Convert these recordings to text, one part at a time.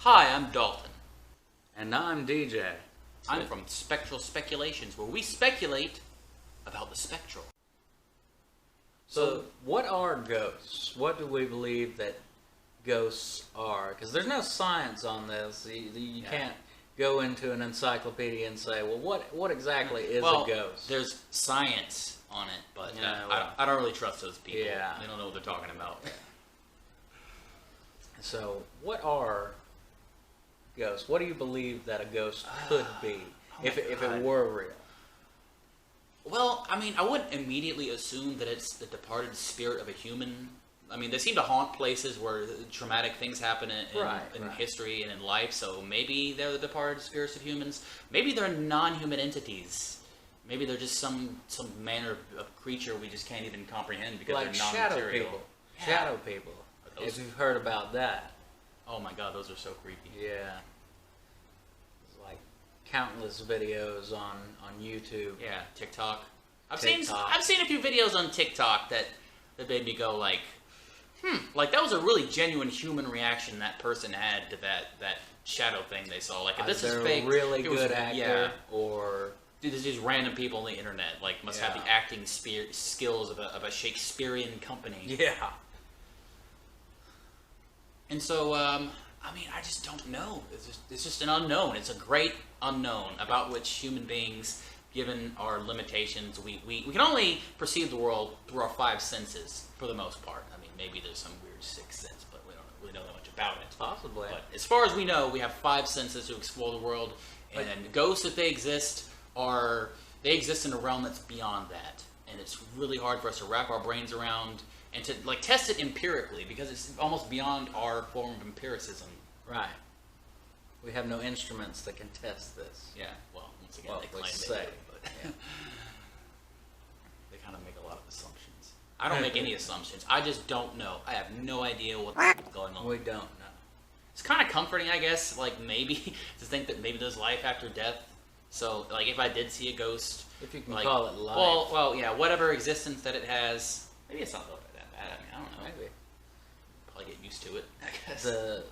Hi, I'm Dalton. And I'm DJ. I'm from Spectral Speculations, where we speculate about the spectral. So, what are ghosts? What do we believe that ghosts are? Because there's no science on this. You can't go into an encyclopedia and say, well, what exactly is a ghost? There's science on it, but Yeah, I don't really trust those people. Yeah. They don't know what they're talking about. So, what are ghosts? What do you believe that a ghost could be if it were real? Well, I mean, I wouldn't immediately assume that it's the departed spirit of a human. I mean, they seem to haunt places where traumatic things happen in history and in life, so maybe they're the departed spirits of humans. Maybe they're non-human entities. Maybe they're just some manner of creature we just can't even comprehend because Like they're non-material. shadow people. Yeah. Shadow people. If you've heard about that. Oh my god, those are so creepy. Yeah. There's like countless videos on YouTube. Yeah, TikTok. I've TikTok. seen a few videos on TikTok that made me go like, like that was a really genuine human reaction that person had to that shadow thing they saw. Like if this is fake, a really good actor, or there's these random people on the internet like must have the acting skills of a Shakespearean company. Yeah. And so, I mean, I just don't know. It's just an unknown. It's a great unknown about which human beings, given our limitations, we can only perceive the world through our five senses for the most part. I mean, maybe there's some weird sixth sense, but we don't really know that much about it. Possibly. But as far as we know, we have five senses to explore the world, and ghosts, if they exist, in a realm that's beyond that. And it's really hard for us to wrap our brains around and to like test it empirically because it's almost beyond our form of empiricism. Right. We have no instruments that can test this. Yeah. Well, once again, they claim let's they say. do, but they kind of make a lot of assumptions. I don't make any assumptions. I just don't know. I have no idea what's going on. We don't know. It's kind of comforting, I guess. Like maybe to think that maybe there's life after death. So, like, if I did see a ghost, if you can like, call it life. Well, yeah, whatever existence that it has, maybe it's not that bad. I mean, I don't know. Maybe. Probably get used to it, I guess. The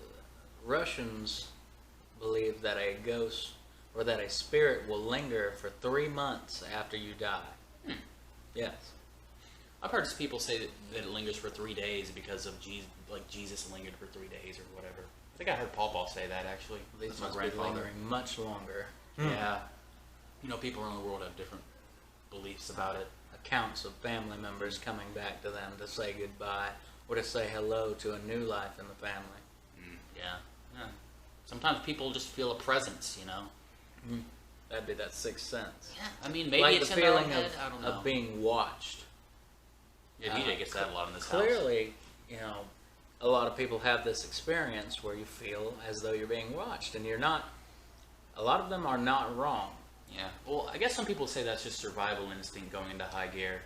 Russians believe that a ghost or that a spirit will linger for 3 months after you die. Yes. I've heard people say that it lingers for 3 days because of Jesus lingered for 3 days or whatever. I think I heard Paul say that actually. These must be lingering much longer. Yeah. You know, people around the world have different beliefs about it. Accounts of family members coming back to them to say goodbye or to say hello to a new life in the family. Yeah. Sometimes people just feel a presence, you know. That'd be that sixth sense. Yeah. I mean, maybe like it's the in their own feeling head. I don't know. of being watched. Yeah, DJ gets that a lot in this house. Clearly, you know, a lot of people have this experience where you feel as though you're being watched, and you're not. A lot of them are not wrong. Yeah. Well, I guess some people say that's just survival instinct going into high gear.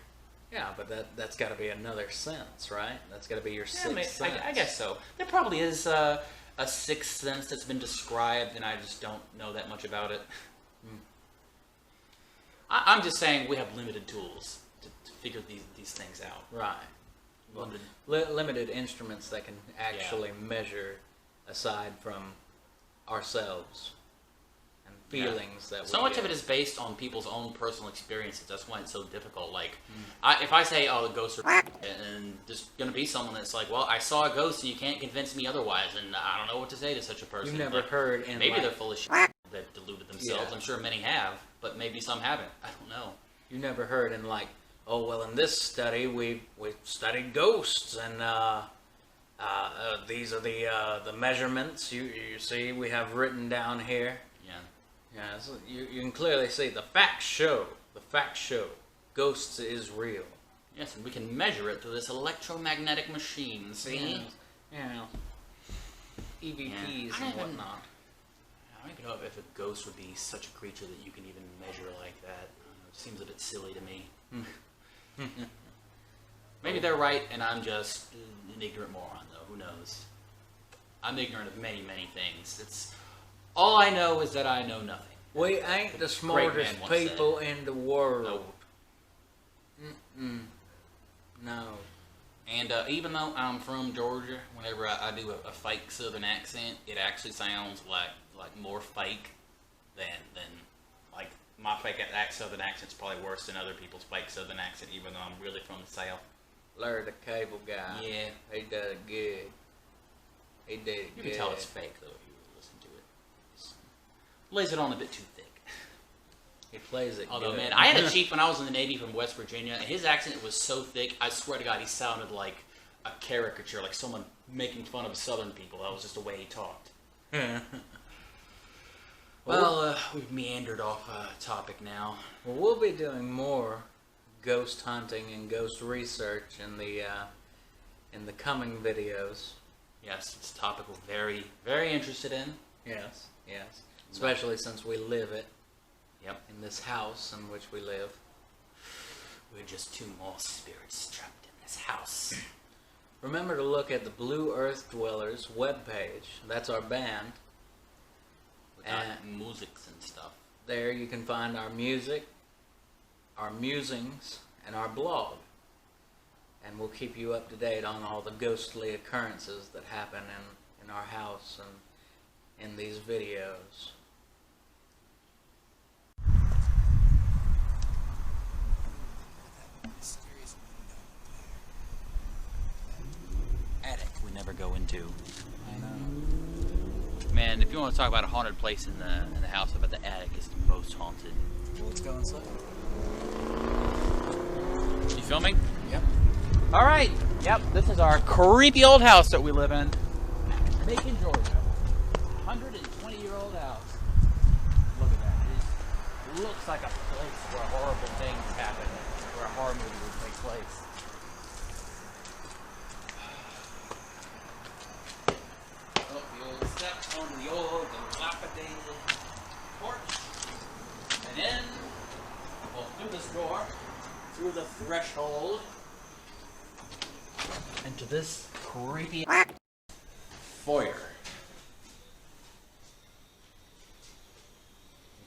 Yeah, but that's got to be another sense, right? That's got to be your sixth sense. I guess so. There probably is a sixth sense that's been described, and I just don't know that much about it. I'm just saying we have limited tools to figure these things out. Right. Well, limited instruments that can actually measure aside from ourselves. Feelings that so much of it is based on people's own personal experiences. That's why it's so difficult. Like, if I say, "Oh, the ghosts are," and there's going to be someone that's like, "Well, I saw a ghost, and you can't convince me otherwise," and I don't know what to say to such a person. You've never heard, maybe they're full of shit that deluded themselves. I'm sure many have, but maybe some haven't. I don't know. You never heard in like, oh well, in this study we studied ghosts, and these are the measurements. You see, we have written down here. Yeah, so you can clearly see the facts show. Ghosts is real. Yes, and we can measure it through this electromagnetic machine, see? Yeah. EVPs and whatnot. I don't even know if a ghost would be such a creature that you can even measure like that. It seems a bit silly to me. Maybe they're right, and I'm just an ignorant moron, though. Who knows? I'm ignorant of many, many things. All I know is that I know nothing. We ain't the smartest people in the world. Nope. No. And even though I'm from Georgia, whenever I do a fake Southern accent, it actually sounds like more fake than like my fake Southern accent's probably worse than other people's fake Southern accent, even though I'm really from the South. Larry the Cable Guy. Yeah, he did it good. He did it good. You can tell it's fake though if you listen to it. Lays it on a bit too thick. He plays it. Although, good. man, I had a chief when I was in the Navy from West Virginia, and his accent was so thick, I swear to God, he sounded like a caricature, like someone making fun of Southern people. That was just the way he talked. Well, we've meandered off topic now. Well, we'll be doing more ghost hunting and ghost research in the coming videos. Yes, it's a topic we're very, very interested in. Yes, yes. Especially since we live it. Yep. In this house in which we live. We're just two more spirits trapped in this house. Remember to look at the Blue Earth Dwellers webpage. That's our band. We got musics and stuff. There you can find our music, our musings, and our blog. And we'll keep you up to date on all the ghostly occurrences that happen in our house and in these videos. Attic we never go into. I know. Man, if you want to talk about a haunted place in the house, I bet the attic is the most haunted. Well, let's go inside. You filming? Yep. All right. Yep. This is our creepy old house that we live in, Macon, Georgia. 120-year-old house. Look at that. It looks like a place where horrible things happen, where a horror movie would take place. Oh, the old steps onto the old dilapidated porch, and in, well, through this door, through the threshold, into this creepy foyer. You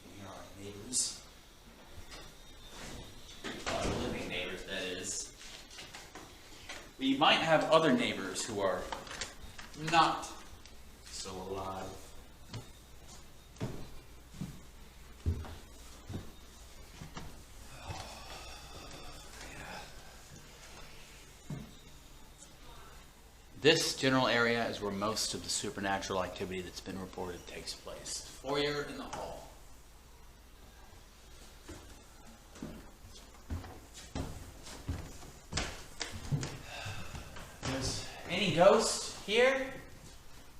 can hear our neighbors. Our living neighbors, that is. We might have other neighbors who are not so alive. This general area is where most of the supernatural activity that's been reported takes place. Foyer in the hall. If there's any ghost here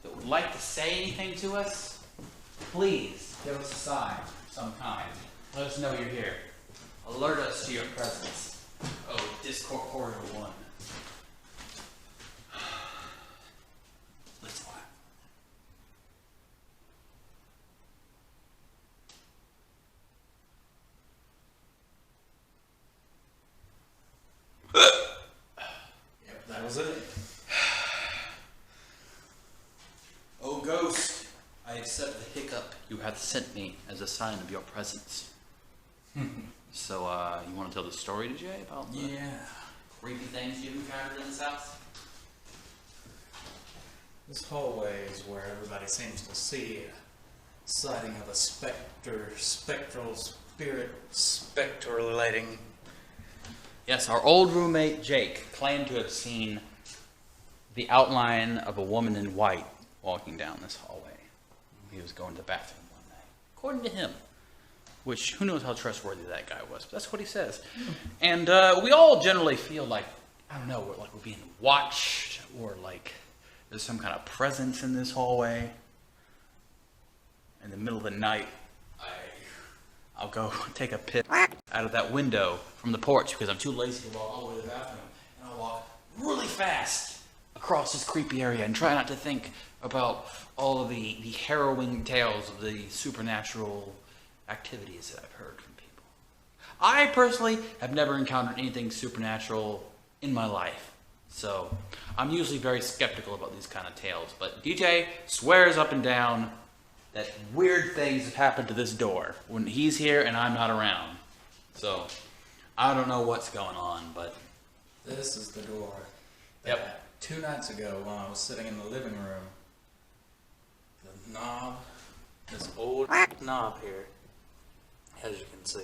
that would like to say anything to us, please give us a sign of some kind. Let us know you're here. Alert us to your presence. Oh, Discord Corridor 1. Let's laugh. Yep, that was it. O ghost, I accept the hiccup you have sent me as a sign of your presence. So, you want to tell the story to Jay about the creepy things you've encountered in this house? This hallway is where everybody seems to see a sighting of a spectral spirit speculating. Yes, our old roommate Jake claimed to have seen the outline of a woman in white walking down this hallway. He was going to the bathroom one night, according to him. Which, who knows how trustworthy that guy was, but that's what he says. And we all generally feel like, I don't know, like we're being watched, or like there's some kind of presence in this hallway. In the middle of the night, I'll go take a piss out of that window from the porch because I'm too lazy to walk all the way to the bathroom. And I'll walk really fast across this creepy area and try not to think about all of the harrowing tales of the supernatural activities that I've heard from people. I personally have never encountered anything supernatural in my life. So I'm usually very skeptical about these kind of tales. But DJ swears up and down that weird things have happened to this door when he's here and I'm not around. So I don't know what's going on, but This is the door. Yep. 2 nights ago, when I was sitting in the living room, the knob, this old knob here, as you can see,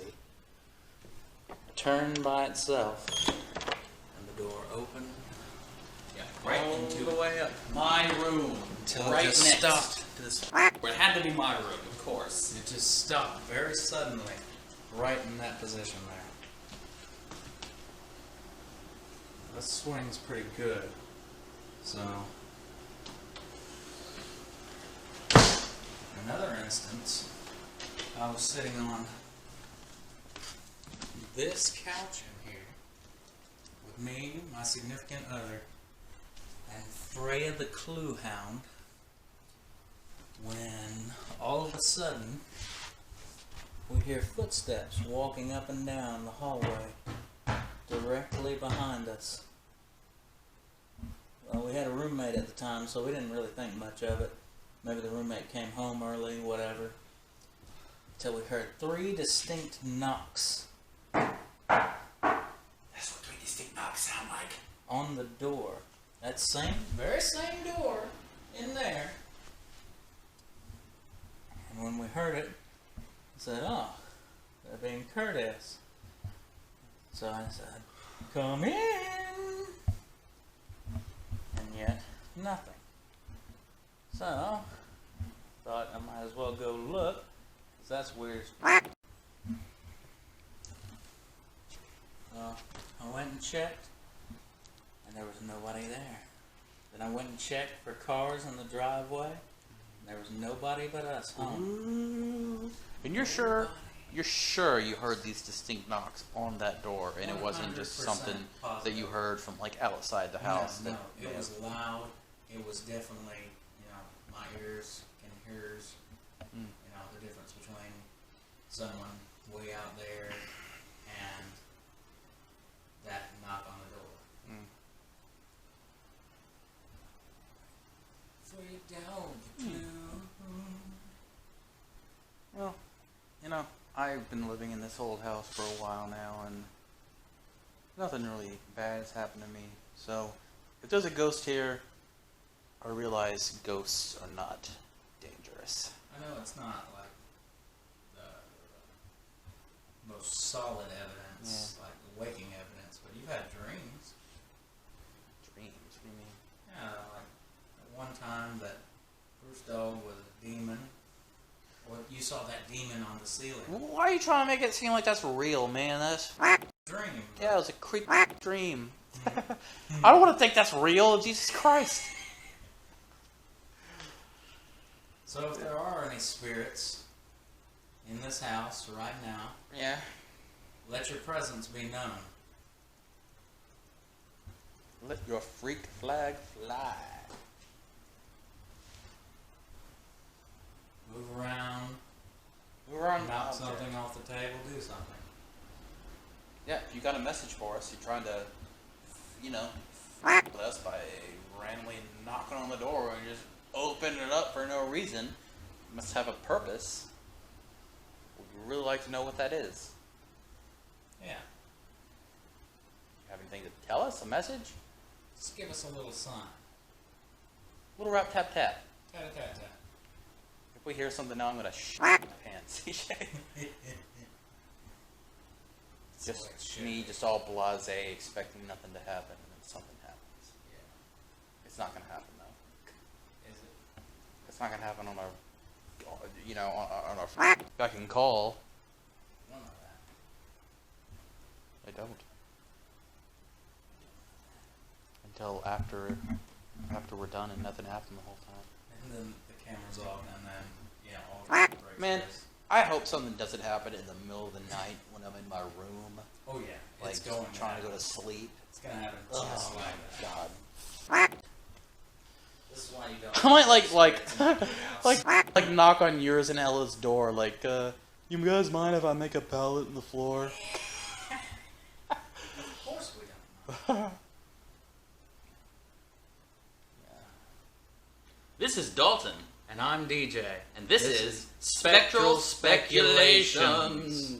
turned by itself, and the door opened. Yeah, right all into the way up my room. until right it just next. stopped. This, Well, it had to be my room, of course. it just stopped very suddenly, right in that position there. This swing's pretty good. So, another instance, I was sitting on this couch in here with me, my significant other, and Freya the Clue Hound, when all of a sudden we hear footsteps walking up and down the hallway directly behind us. Well, we had a roommate at the time, so we didn't really think much of it. Maybe the roommate came home early, whatever. Till we heard 3 distinct knocks. That's what 3 distinct knocks sound like. On the door. That very same door in there. And when we heard it, I said, oh, they're being courteous. So I said, come in. And yet, nothing. So, thought I might as well go look, 'cause that's weird. So, I went and checked, and there was nobody there. Then I went and checked for cars in the driveway, and there was nobody but us home. And you're sure you heard these distinct knocks on that door, and it wasn't just something that you heard from like outside the house? No, it was loud. It was definitely, my ears can hear, the difference between someone way out there and that knock on the door. Free down, Well, I've been living in this old house for a while now, and nothing really bad has happened to me. So, if there's a ghost here, I realize ghosts are not dangerous. I know it's not like the most solid evidence, like the waking evidence, but you've had dreams. Dreams? What do you mean? Yeah, like at one time that Bruce dog was a demon. Well, you saw that demon on the ceiling. Why are you trying to make it seem like that's real, man? That's Dream. yeah, it was a creepy dream. I don't want to think that's real. Jesus Christ. So if there are any spirits in this house right now, Yeah. let your presence be known. Let your freak flag fly. Move around, knock something off the table, do something. Yeah, if you got a message for us, you're trying to, f us by randomly knocking on the door and just opening it up for no reason. You must have a purpose. We'd really like to know what that is. Yeah. You have anything to tell us? A message? Just give us a little sign. Little rap tap tap. Tat-a-tat-tat. If we hear something now, I'm gonna shit my pants. Just me, just all blasé, expecting nothing to happen, and then something happens. Yeah. It's not gonna happen though. Is it? It's not gonna happen on our, on our beck and call. I don't know that. I don't. Until after we're done and nothing happened the whole time. And then the camera's off, and then, all the breaks. Man, I hope something doesn't happen in the middle of the night when I'm in my room. Oh yeah, Like it's going trying to go to sleep. It's gonna happen Oh just like my that. god. This is why you don't. I might like knock on yours and Ella's door, like, you guys mind if I make a pallet in the floor? Of course we don't. This is Dalton, And I'm DJ. and this is Spectral Speculations.